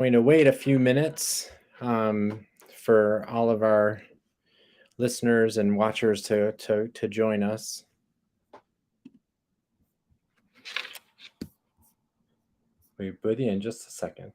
Going to wait a few minutes for all of our listeners and watchers to join us. We'll be with you in just a second.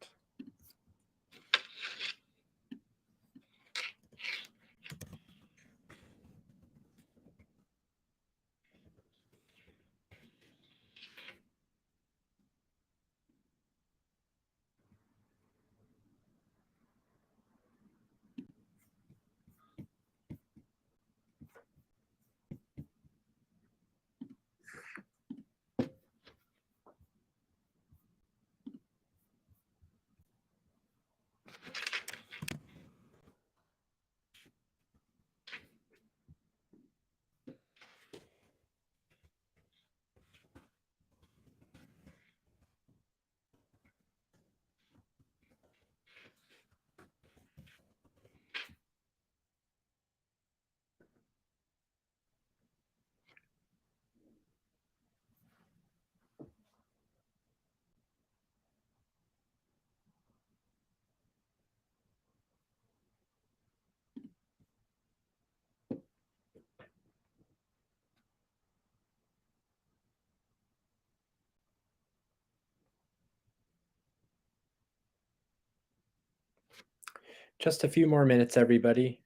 Just a few more minutes, everybody.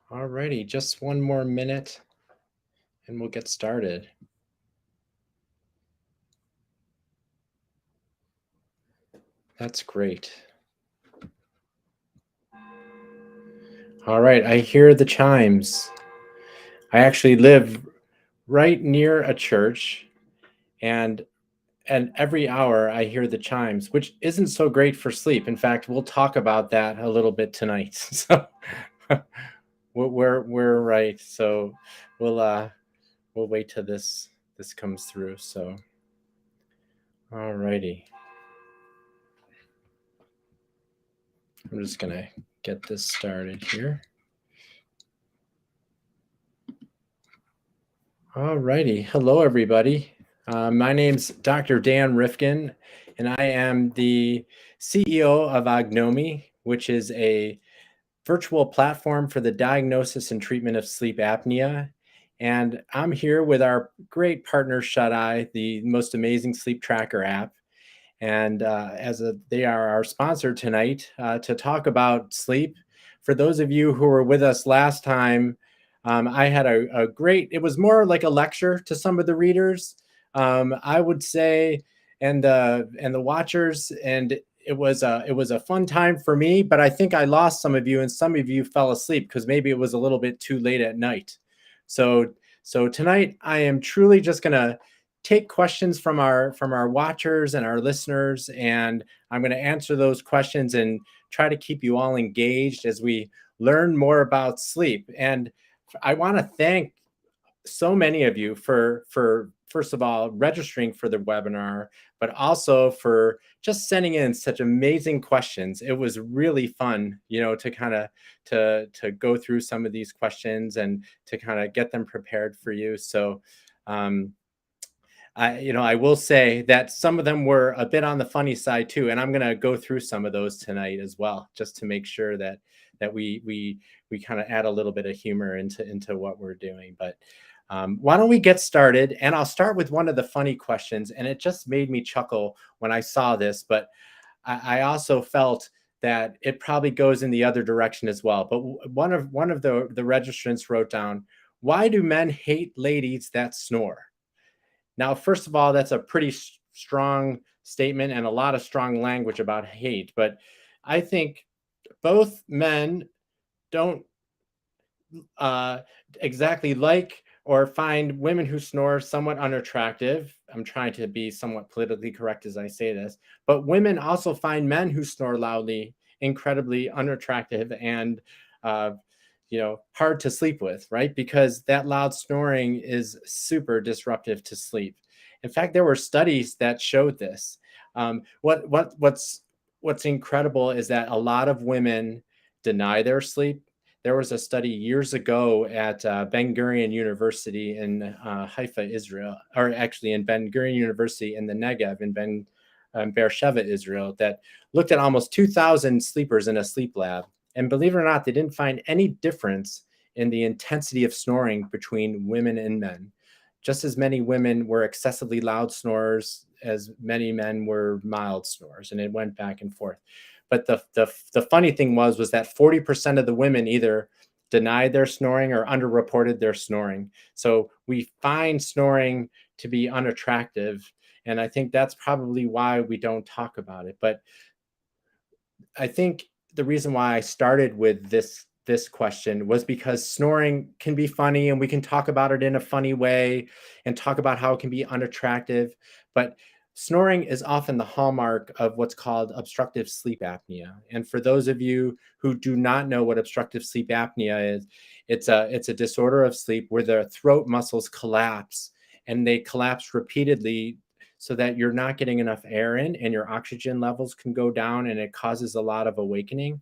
All righty, just one more minute and we'll get started. That's great. All right, I hear the chimes. I actually live right near a church, and every hour I hear the chimes, which isn't so great for sleep. In fact, we'll talk about that a little bit tonight. So we're right. So we'll wait till this comes through. So all righty. I'm just gonna get this started here. All righty. Hello, everybody. My name's Dr. Dan Rifkin, and I am the CEO of Ognomy, which is a virtual platform for the diagnosis and treatment of sleep apnea. And I'm here with our great partner, ShutEye, the most amazing sleep tracker app. And they are our sponsor tonight to talk about sleep. For those of you who were with us last time, I had a great, it was more like a lecture to some of the readers, I would say, and the watchers, and it was a fun time for me, but I think I lost some of you, and some of you fell asleep because maybe it was a little bit too late at night. So tonight I am truly just gonna take questions from our watchers and our listeners, and I'm going to answer those questions and try to keep you all engaged as we learn more about sleep. And I want to thank so many of you for first of all, registering for the webinar, but also for just sending in such amazing questions. It was really fun, to kind of to go through some of these questions and to kind of get them prepared for you. So I will say that some of them were a bit on the funny side too, and I'm going to go through some of those tonight as well, just to make sure that we kind of add a little bit of humor into what we're doing. But why don't we get started? And I'll start with one of the funny questions, and it just made me chuckle when I saw this, but I also felt that it probably goes in the other direction as well. But one of the registrants wrote down, "Why do men hate ladies that snore?" Now, first of all, that's a pretty strong statement and a lot of strong language about hate. But I think both men don't exactly like or find women who snore somewhat unattractive. I'm trying to be somewhat politically correct as I say this. But women also find men who snore loudly incredibly unattractive and hard to sleep with, right? Because that loud snoring is super disruptive to sleep. In fact, there were studies that showed this. What's incredible is that a lot of women deny their sleep. There was a study years ago at Ben Gurion University in Haifa, Israel, or actually in Ben Gurion University in the Negev in Beersheba, Israel, that looked at almost 2,000 sleepers in a sleep lab. And believe it or not, they didn't find any difference in the intensity of snoring between women and men. Just as many women were excessively loud snorers as many men were mild snorers, and it went back and forth. But the funny thing was that 40% of the women either denied their snoring or underreported their snoring. So we find snoring to be unattractive, and I think that's probably why we don't talk about it. But I think the reason why I started with this question was because snoring can be funny, and we can talk about it in a funny way and talk about how it can be unattractive. But snoring is often the hallmark of what's called obstructive sleep apnea. And for those of you who do not know what obstructive sleep apnea is, it's a disorder of sleep where the throat muscles collapse, and they collapse repeatedly so that you're not getting enough air in and your oxygen levels can go down, and it causes a lot of awakening.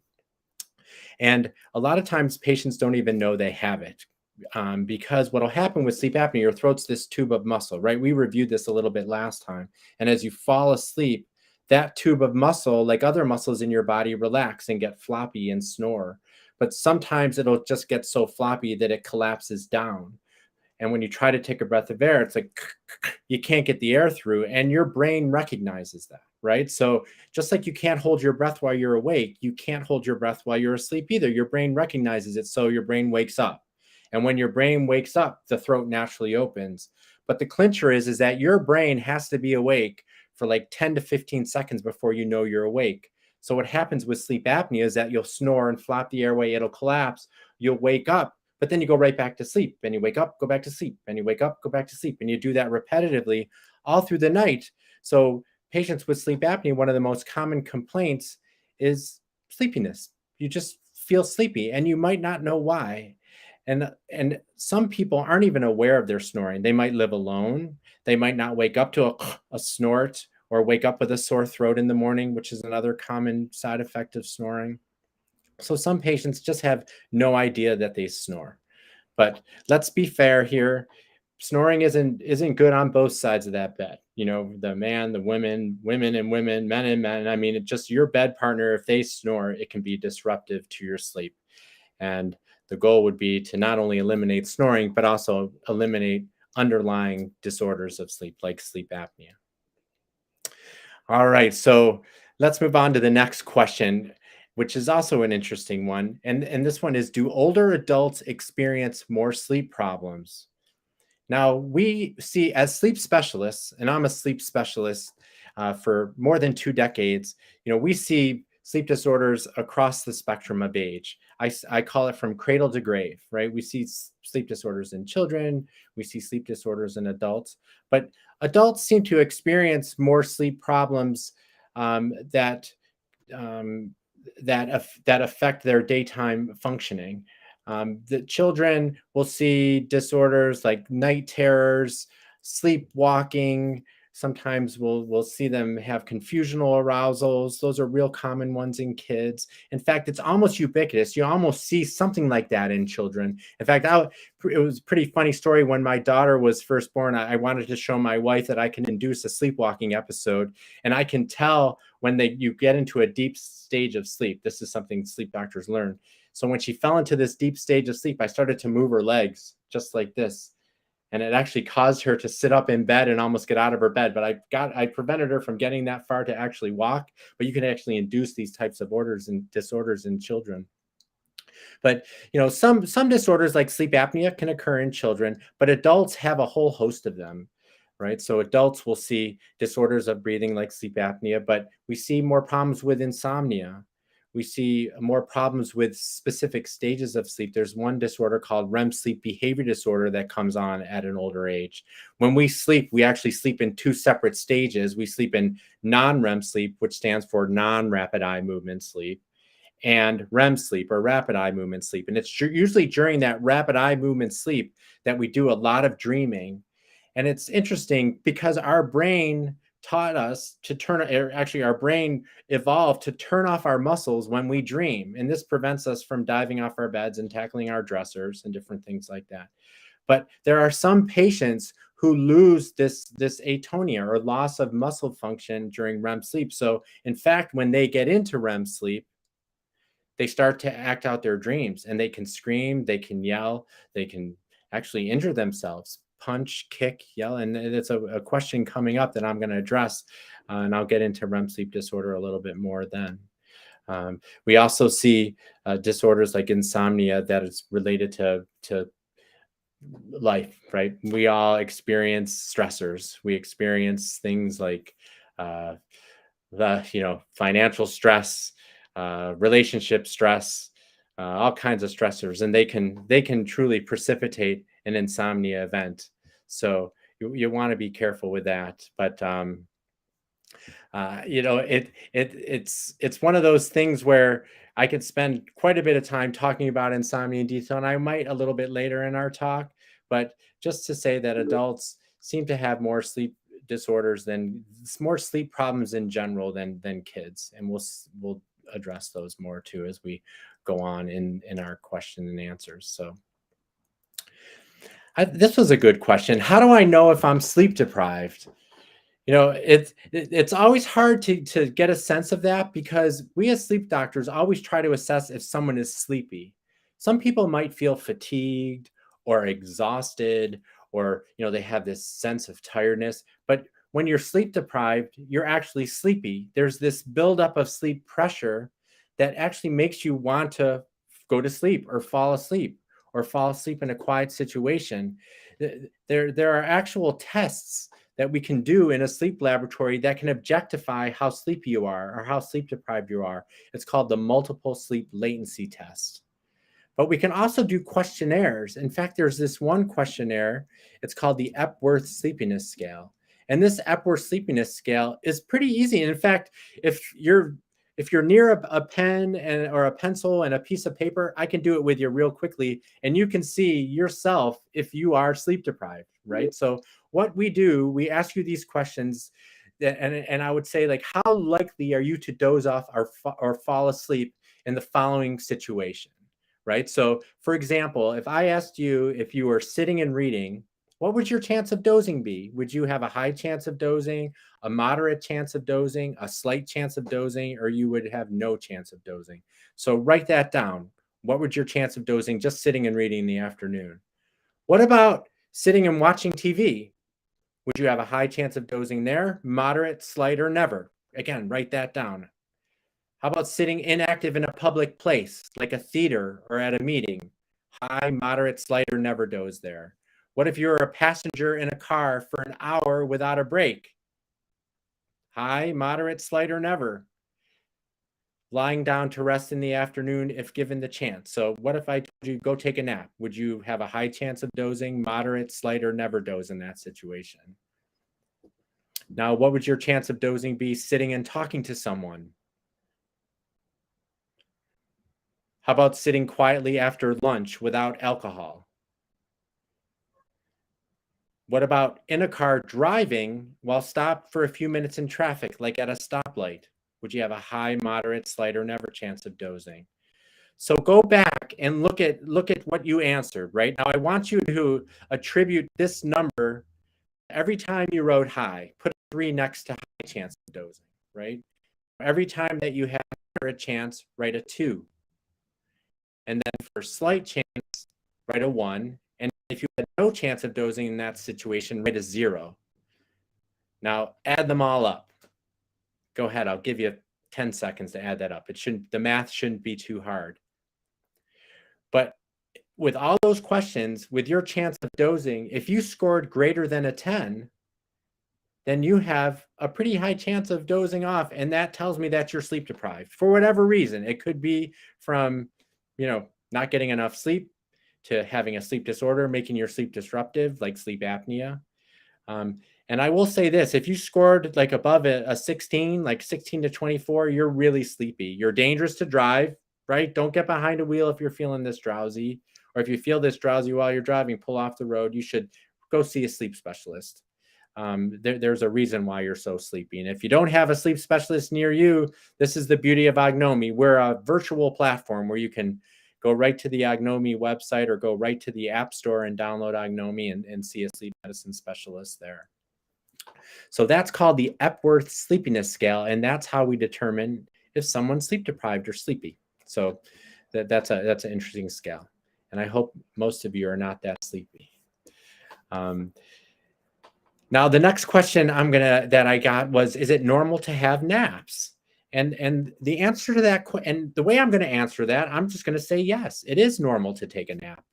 And a lot of times patients don't even know they have it because what will happen with sleep apnea, your throat's this tube of muscle, right? We reviewed this a little bit last time. And as you fall asleep, that tube of muscle, like other muscles in your body, relax and get floppy and snore. But sometimes it'll just get so floppy that it collapses down. And when you try to take a breath of air, it's like you can't get the air through, and your brain recognizes that, right? So just like you can't hold your breath while you're awake, you can't hold your breath while you're asleep either. Your brain recognizes it, so your brain wakes up. And when your brain wakes up, the throat naturally opens. But the clincher is that your brain has to be awake for like 10 to 15 seconds before you know you're awake. So what happens with sleep apnea is that you'll snore and flap the airway, it'll collapse, you'll wake up, but then you go right back to sleep, and you wake up, go back to sleep, and you wake up, go back to sleep. And you do that repetitively all through the night. So patients with sleep apnea, one of the most common complaints is sleepiness. You just feel sleepy, and you might not know why. And some people aren't even aware of their snoring. They might live alone. They might not wake up to a snort or wake up with a sore throat in the morning, which is another common side effect of snoring. So some patients just have no idea that they snore. But let's be fair here. Snoring isn't good on both sides of that bed. The man, the women and women, men and men. I mean, it's just your bed partner, if they snore, it can be disruptive to your sleep. And the goal would be to not only eliminate snoring, but also eliminate underlying disorders of sleep, like sleep apnea. All right, so let's move on to the next question, which is also an interesting one. And this one is, do older adults experience more sleep problems? Now, we see as sleep specialists, and I'm a sleep specialist for more than 2 decades, we see sleep disorders across the spectrum of age. I call it from cradle to grave, right? We see sleep disorders in children, we see sleep disorders in adults, but adults seem to experience more sleep problems that affect their daytime functioning. The children will see disorders like night terrors, sleepwalking. Sometimes we'll see them have confusional arousals. Those are real common ones in kids. In fact, it's almost ubiquitous. You almost see something like that in children. In fact, it was a pretty funny story. When my daughter was first born, I wanted to show my wife that I can induce a sleepwalking episode, and I can tell when you get into a deep stage of sleep. This is something sleep doctors learn. So when she fell into this deep stage of sleep, I started to move her legs just like this. And it actually caused her to sit up in bed and almost get out of her bed. But I prevented her from getting that far to actually walk. But you can actually induce these types of disorders in children. But some disorders like sleep apnea can occur in children, but adults have a whole host of them, right? So adults will see disorders of breathing like sleep apnea, but we see more problems with insomnia. We see more problems with specific stages of sleep. There's one disorder called REM sleep behavior disorder that comes on at an older age. When we sleep, we actually sleep in two separate stages. We sleep in non-REM sleep, which stands for non-rapid eye movement sleep, and REM sleep, or rapid eye movement sleep. And it's usually during that rapid eye movement sleep that we do a lot of dreaming. And it's interesting because our brain taught us to our brain evolved to turn off our muscles when we dream. And this prevents us from diving off our beds and tackling our dressers and different things like that. But there are some patients who lose this atonia, or loss of muscle function, during REM sleep. So in fact, when they get into REM sleep, they start to act out their dreams, and they can scream, they can yell, they can actually injure themselves, punch, kick, yell. And it's a question coming up that I'm going to address, and I'll get into REM sleep disorder a little bit more then. We also see disorders like insomnia that is related to life, right? We all experience stressors. We experience things like financial stress, relationship stress, all kinds of stressors, and they can truly precipitate an insomnia event. So you want to be careful with that. But it's one of those things where I could spend quite a bit of time talking about insomnia in detail, and I might a little bit later in our talk. But just to say that adults seem to have more sleep disorders more sleep problems in general than kids, and we'll address those more too as we go on in our question and answers. So this was a good question. How do I know if I'm sleep deprived? It's always hard to get a sense of that, because we as sleep doctors always try to assess if someone is sleepy. Some people might feel fatigued or exhausted, or they have this sense of tiredness. But when you're sleep deprived, you're actually sleepy. There's this buildup of sleep pressure that actually makes you want to go to sleep or fall asleep in a quiet situation. There are actual tests that we can do in a sleep laboratory that can objectify how sleepy you are or how sleep deprived you are. It's called the multiple sleep latency test. But we can also do questionnaires. In fact, there's this one questionnaire. It's called the Epworth Sleepiness Scale. And this Epworth Sleepiness Scale is pretty easy. And in fact, if you're near a pen or a pencil and a piece of paper, I can do it with you real quickly, and you can see yourself if you are sleep deprived, right? So what we do, we ask you these questions, and I would say, like, how likely are you to doze off or fall asleep in the following situation, right? So for example, if I asked you if you were sitting and reading, what would your chance of dozing be? Would you have a high chance of dozing, a moderate chance of dozing, a slight chance of dozing, or you would have no chance of dozing? So write that down. What would your chance of dozing just sitting and reading in the afternoon? What about sitting and watching TV? Would you have a high chance of dozing there, moderate, slight, or never? Again, write that down. How about sitting inactive in a public place, like a theater or at a meeting? High, moderate, slight, or never doze there. What if you're a passenger in a car for an hour without a break? High, moderate, slight, or never. Lying down to rest in the afternoon if given the chance. So what if I told you go take a nap? Would you have a high chance of dozing, moderate, slight, or never doze in that situation? Now, what would your chance of dozing be sitting and talking to someone? How about sitting quietly after lunch without alcohol? What about in a car driving while stopped for a few minutes in traffic, like at a stoplight? Would you have a high, moderate, slight, or never chance of dozing? So go back and look at what you answered, right? Now I want you to attribute this number every time you wrote high. Put a 3 next to high chance of dozing, right? Every time that you have a chance, write a 2. And then for slight chance, write a 1. And if you had no chance of dozing in that situation, write a 0. Now add them all up. Go ahead, I'll give you 10 seconds to add that up. The math shouldn't be too hard. But with all those questions, with your chance of dozing, if you scored greater than a 10, then you have a pretty high chance of dozing off. And that tells me that you're sleep deprived for whatever reason. It could be from, not getting enough sleep to having a sleep disorder, making your sleep disruptive, like sleep apnea. And I will say this, if you scored like above a 16, like 16 to 24, you're really sleepy. You're dangerous to drive, right? Don't get behind a wheel if you're feeling this drowsy, or if you feel this drowsy while you're driving, pull off the road. You should go see a sleep specialist. There's a reason why you're so sleepy. And if you don't have a sleep specialist near you, this is the beauty of Ognomy. We're a virtual platform where you can go right to the Ognomy website or go right to the App Store and download Ognomy and see a sleep medicine specialist there. So that's called the Epworth Sleepiness Scale, and that's how we determine if someone's sleep deprived or sleepy. So that's an interesting scale, and I hope most of you are not that sleepy. Now the next question that I got was, is it normal to have naps? And the answer to that, and the way I'm going to answer that, I'm just going to say yes, it is normal to take a nap.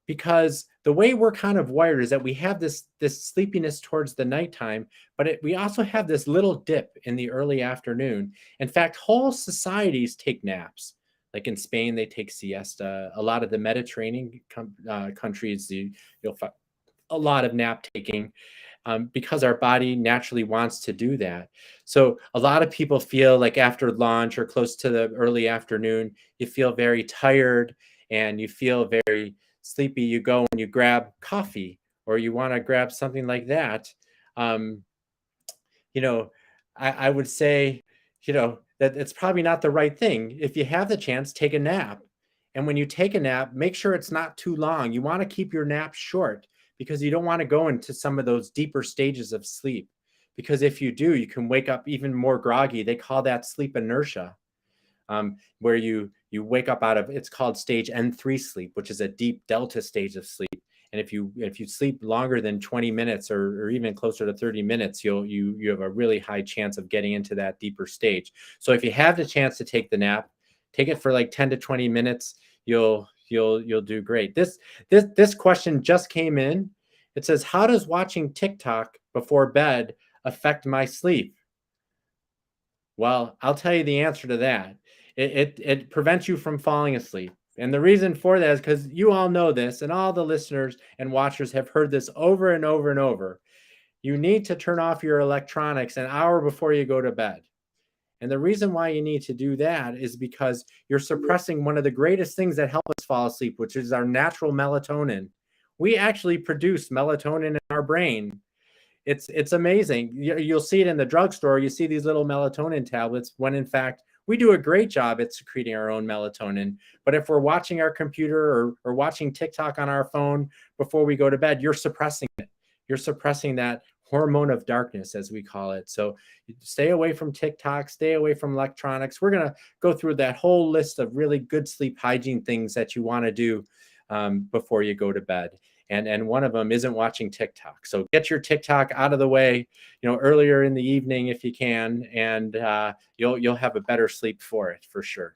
Because the way we're kind of wired is that we have this sleepiness towards the nighttime, but we also have this little dip in the early afternoon. In fact, whole societies take naps. Like in Spain, they take siesta. A lot of the Mediterranean countries, you'll find a lot of nap taking because our body naturally wants to do that. So a lot of people feel like after lunch or close to the early afternoon, you feel very tired and you feel very sleepy. You go and you grab coffee or you want to grab something like that. I would say, that it's probably not the right thing. If you have the chance, take a nap. And when you take a nap, make sure it's not too long. You want to keep your nap short because you don't want to go into some of those deeper stages of sleep. Because if you do, you can wake up even more groggy. They call that sleep inertia, where you wake up out of, it's called stage N3 sleep, which is a deep delta stage of sleep. And if you sleep longer than 20 minutes or even closer to 30 minutes, you have a really high chance of getting into that deeper stage. So if you have the chance to take the nap, take it for like 10 to 20 minutes, you'll do great. This question just came in. It says, how does watching TikTok before bed affect my sleep? Well, I'll tell you the answer to that. It prevents you from falling asleep. And the reason for that is because you all know this, and all the listeners and watchers have heard this over and over and over. You need to turn off your electronics an hour before you go to bed. And the reason why you need to do that is because you're suppressing one of the greatest things that help us fall asleep, which is our natural melatonin. We actually produce melatonin in our brain. It's amazing. You'll see it in the drugstore. You see these little melatonin tablets when in fact, we do a great job at secreting our own melatonin. But if we're watching our computer or watching TikTok on our phone before we go to bed, you're suppressing it. You're suppressing that hormone of darkness, as we call it. So stay away from TikTok, stay away from electronics. We're going to go through that whole list of really good sleep hygiene things that you want to do before you go to bed. And one of them isn't watching TikTok. So get your TikTok out of the way, earlier in the evening if you can, and you'll have a better sleep for it, for sure.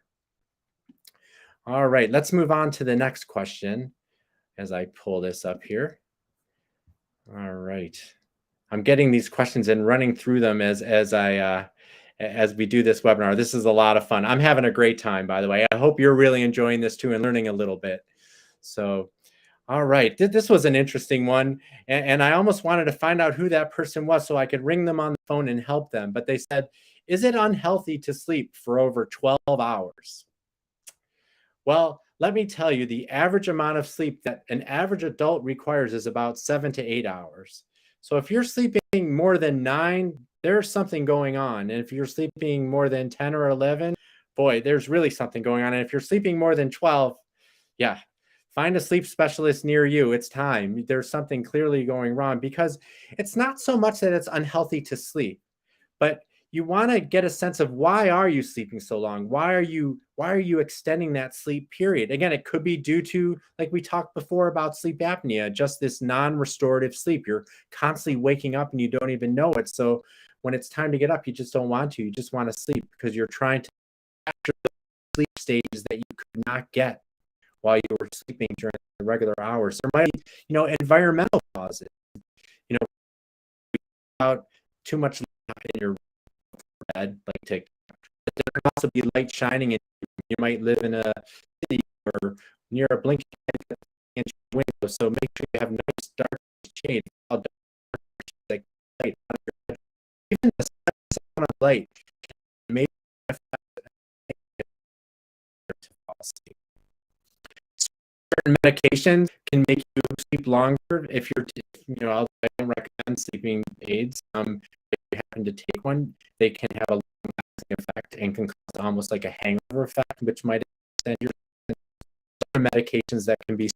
All right, let's move on to the next question as I pull this up here. All right. I'm getting these questions and running through them as we do this webinar. This is a lot of fun. I'm having a great time, by the way. I hope you're really enjoying this too and learning a little bit. So, all right, this was an interesting one. And I almost wanted to find out who that person was so I could ring them on the phone and help them. But they said, is it unhealthy to sleep for over 12 hours? Well, let me tell you, the average amount of sleep that an average adult requires is about 7 to 8 hours. So if you're sleeping more than 9, there's something going on. And if you're sleeping more than 10 or 11, boy, there's really something going on. And if you're sleeping more than 12, yeah, find a sleep specialist near you. It's time. There's something clearly going wrong, because it's not so much that it's unhealthy to sleep, but you want to get a sense of, why are you sleeping so long? Why are you extending that sleep period? Again, it could be due to, like we talked before about sleep apnea, just this non-restorative sleep. You're constantly waking up and you don't even know it. So when it's time to get up, you just don't want to. You just want to sleep because you're trying to capture the sleep stages that you could not get while you were sleeping during the regular hours. There might be, environmental causes. About too much light in your bed, like TikTok. There could also be light shining in you. You might live in a city or near a blinking window, so make sure you have nice dark shades. Like light on your bed. Even the sound of light can maybe affect to fall asleep. Certain medications can make you sleep longer. If you're, I don't recommend sleeping aids. If you happen to take one, they can have a long-lasting effect and can cause almost like a hangover effect, which might extend your medications that can be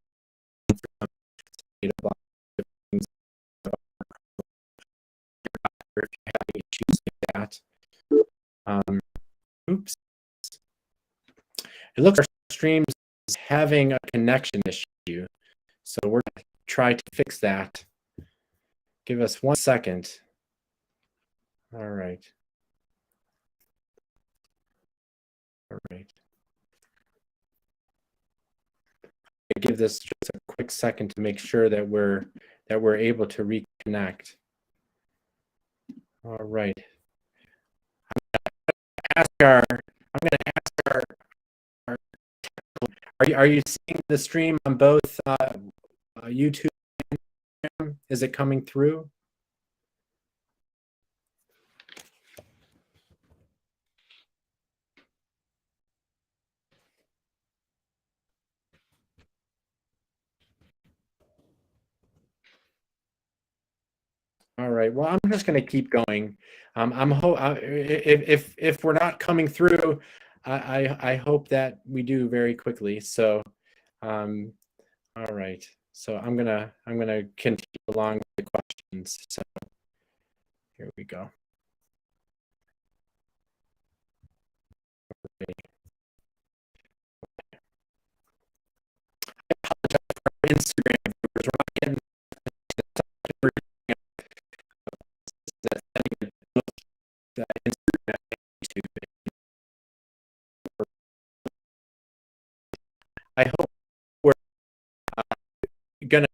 if you're having issues like that. Oops. It looks like our stream is having a connection issue, so we're going to try to fix that. Give us 1 second. All right. All right. I give this just a quick second to make sure that we're able to reconnect. All right. I'm going to ask our are you seeing the stream on both YouTube and Instagram? Is it coming through? All right. Well, I'm just going to keep going. If we're not coming through, I hope that we do very quickly. So, all right. So I'm gonna continue along with the questions. So here we go. Okay. I apologize for Instagram viewers. We're not getting Instagram, YouTube. I hope we're gonna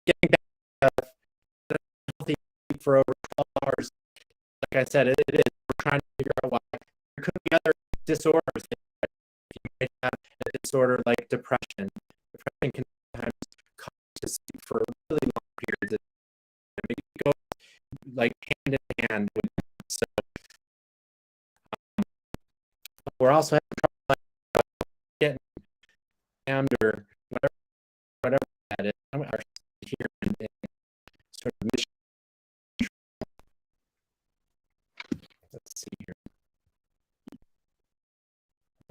getting back healthy for over 12 hours. Like I said, it is. We're trying to figure out why. There could be other disorders. You might have a disorder like depression. Depression can sometimes cause you to sleep for really long periods of time. It goes like hand in hand with that. So we're also having trouble getting jammed or whatever that is. Our here in sort of mission. Let's see here.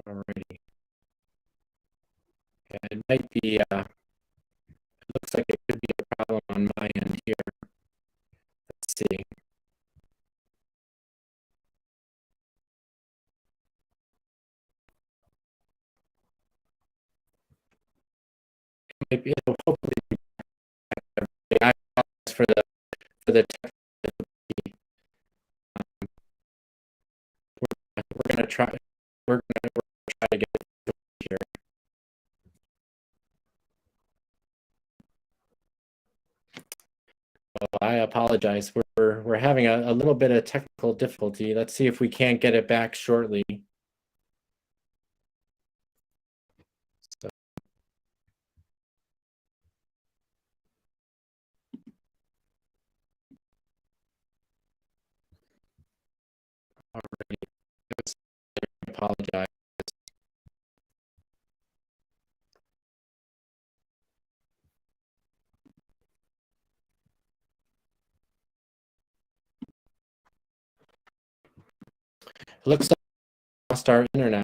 Alrighty. Yeah, it might be. It looks like it could be a problem on my end here. Let's see. Maybe it'll hopefully be I apologize for the technology. We're gonna try. We're gonna try to get it here. Oh, I apologize. We're having a little bit of technical difficulty. Let's see if we can't get it back shortly. So. apologize. It looks like we lost our internet.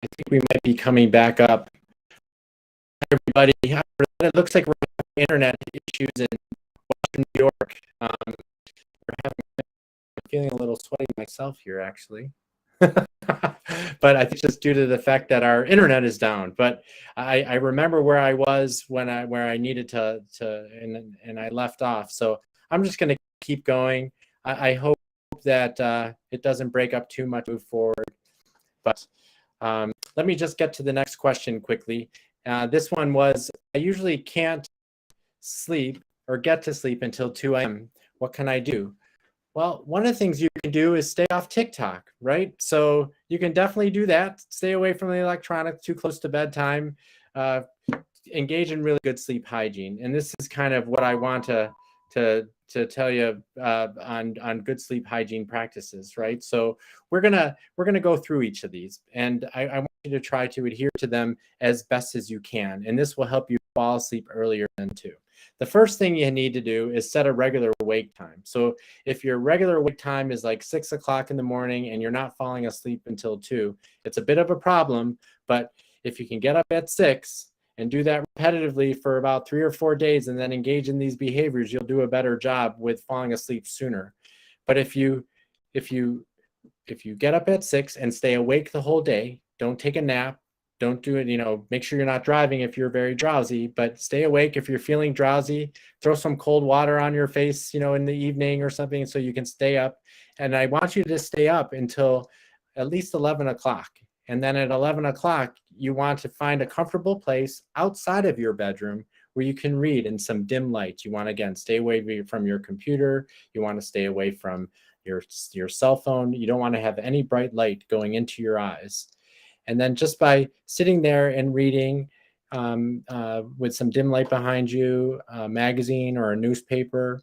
I think we might be coming back up. Everybody, it looks like we're having internet issues in New York. I'm feeling a little sweaty myself here, actually. But I think just due to the fact that our internet is down. But I remember where I was when where I needed to and I left off. So I'm just going to keep going. I hope that it doesn't break up too much, move forward. But let me just get to the next question quickly. This one was, I usually can't sleep or get to sleep until 2 a.m. What can I do? Well, one of the things you can do is stay off TikTok, right? So you can definitely do that. Stay away from the electronics too close to bedtime. Engage in really good sleep hygiene. And this is kind of what I want to tell you on good sleep hygiene practices, right? So we're gonna go through each of these, and I want you to try to adhere to them as best as you can, and this will help you fall asleep earlier than 2. The first thing you need to do is set a regular wake time. So if your regular wake time is like 6 o'clock in the morning and you're not falling asleep until 2, it's a bit of a problem. But if you can get up at 6 and do that repetitively for about 3 or 4 days and then engage in these behaviors, you'll do a better job with falling asleep sooner. But if you get up at 6 and stay awake the whole day, don't take a nap, don't do it, make sure you're not driving if you're very drowsy, but stay awake. If you're feeling drowsy, throw some cold water on your face, in the evening or something so you can stay up. And I want you to stay up until at least 11 o'clock. And then at 11 o'clock, you want to find a comfortable place outside of your bedroom where you can read in some dim light. You want to, again, stay away from your computer. You want to stay away from your cell phone. You don't want to have any bright light going into your eyes. And then just by sitting there and reading with some dim light behind you, a magazine or a newspaper,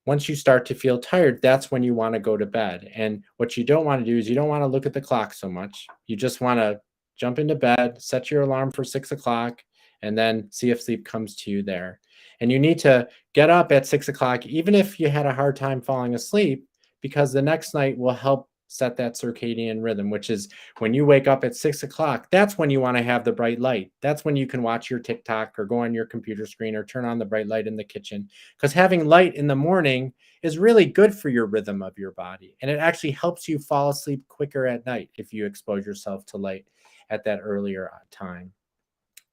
once you start to feel tired, that's when you want to go to bed. And what you don't want to do is you don't want to look at the clock so much. You just want to jump into bed, set your alarm for 6 o'clock, and then see if sleep comes to you there. And you need to get up at 6 o'clock, even if you had a hard time falling asleep, because the next night will help set that circadian rhythm, which is when you wake up at 6 o'clock, that's when you want to have the bright light. That's when you can watch your TikTok or go on your computer screen or turn on the bright light in the kitchen. Because having light in the morning is really good for your rhythm of your body. And it actually helps you fall asleep quicker at night if you expose yourself to light at that earlier time.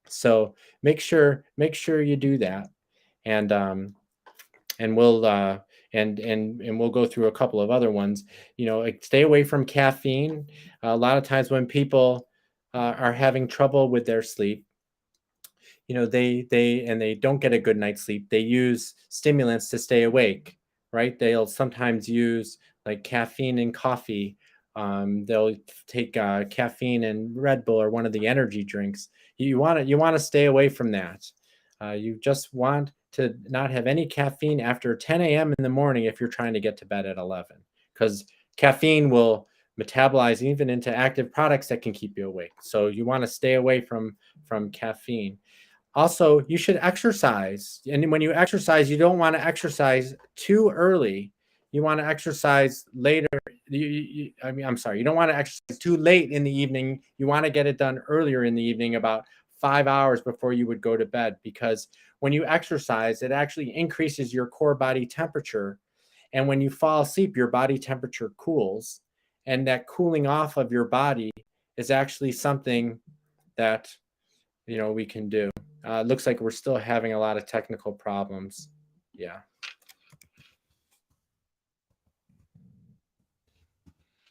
So make sure you do that. And we'll we'll go through a couple of other ones. Stay away from caffeine. A lot of times when people are having trouble with their sleep, they don't get a good night's sleep, they use stimulants to stay awake, right? They'll sometimes use like caffeine in coffee. They'll take caffeine in Red Bull or one of the energy drinks. You want to stay away from that. You just want to not have any caffeine after 10 a.m. in the morning if you're trying to get to bed at 11, because caffeine will metabolize even into active products that can keep you awake. So you want to stay away from caffeine. Also, you should exercise. And when you exercise, you don't want to exercise too early. You want to exercise later. I'm sorry, you don't want to exercise too late in the evening. You want to get it done earlier in the evening, about 5 hours before you would go to bed, because when you exercise, it actually increases your core body temperature. And when you fall asleep, your body temperature cools. And that cooling off of your body is actually something that, we can do. It looks like we're still having a lot of technical problems. Yeah.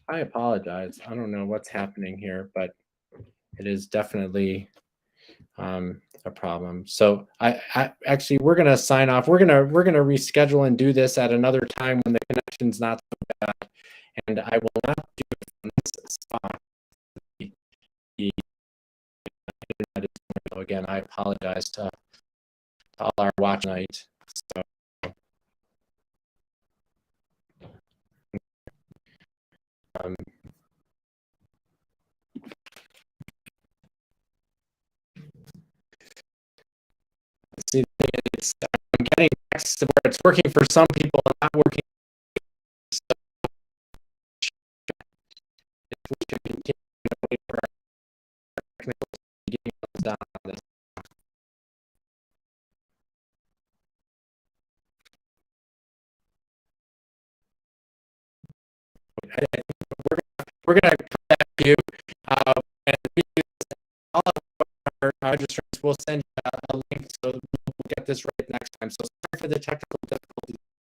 I apologize. I don't know what's happening here, but it is definitely a problem. So I actually, we're going to sign off. We're going to reschedule and do this at another time when the connection's not so bad. And I will not do it from this spot. The internet is, again, I apologize to all our watch night. So see, I'm getting texts where it's working for some people and not working. So if we can continue to wait for our technical getting down on this. We're going to come back to you. And all of our registrants will send you a link, so we'll get this right next time. So sorry for the technical